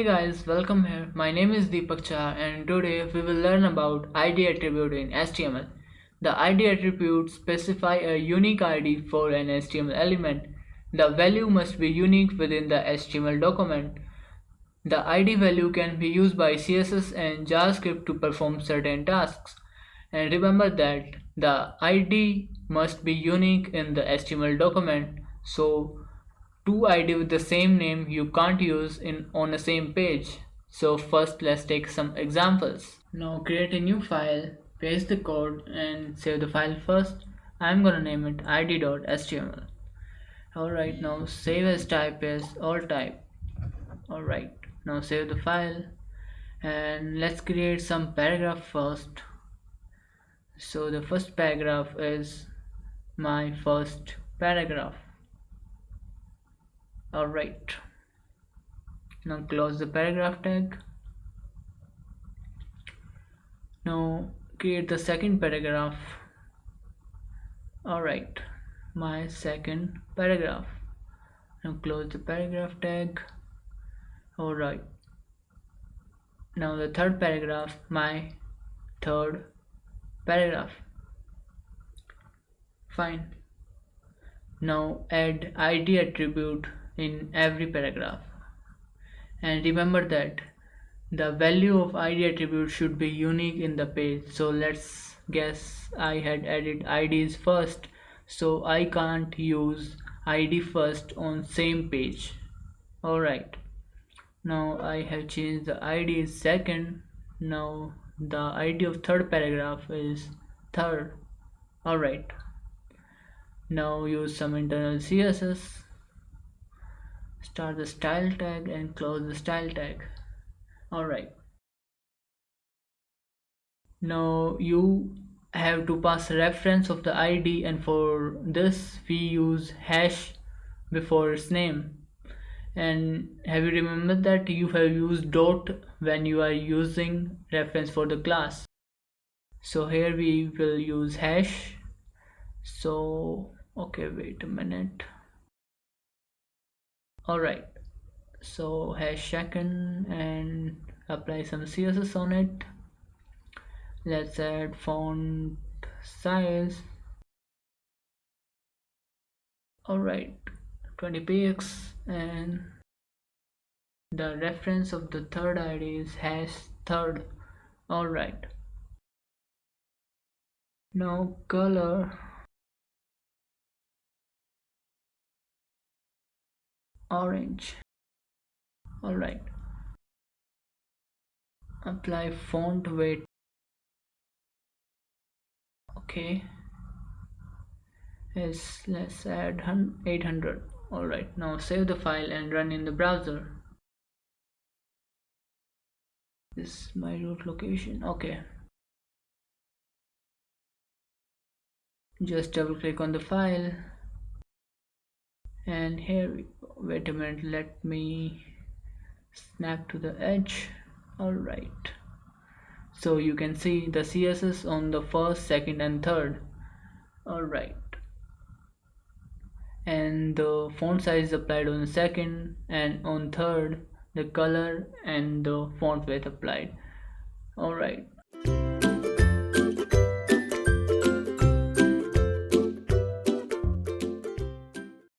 Hey guys, welcome here. My name is Deepak Chah and today we will learn about ID attribute in HTML. The ID attribute specify a unique ID for an HTML element. The value must be unique within the HTML document. The ID value can be used by CSS and JavaScript to perform certain tasks. And remember that the ID must be unique in the HTML document. So two ID with the same name you can't use in on the same page. So first let's take some examples. Now create a new file, paste the code and save the file first. I'm gonna name it id.html. Alright, now save as type as all type. Alright, now save the file and let's create some paragraph first. So the first paragraph is my first paragraph. Alright, now close the paragraph tag. Now create the second paragraph. Alright, my second paragraph. Now close the paragraph tag. Alright, now the third paragraph, my third paragraph. Fine. Now add ID attribute in every paragraph. And remember that the value of ID attribute should be unique in the page. So let's guess I had added IDs first, so I can't use ID first on same page. Alright, now I have changed the ID second. Now the ID of third paragraph is third. Alright, now use some internal CSS, start the style tag and close the style tag. Alright, now you have to pass reference of the ID, and for this we use hash before its name. And have you remembered that you have used dot when you are using reference for the class? So here we will use hash. So okay, wait a minute. Alright, so hash second and apply some CSS on it. Let's add font size. Alright, 20 px, and the reference of the third ID is hash third. Alright, now color orange. Alright, apply font weight. Okay, let's add 800. Alright, now save the file and run in the browser. This is my root location. Okay, just double click on the file and here, wait a minute, let me snap to the edge. Alright, so you can see the CSS on the first, second and third. Alright, and the font size applied on the second, and on third the color and the font weight applied. Alright,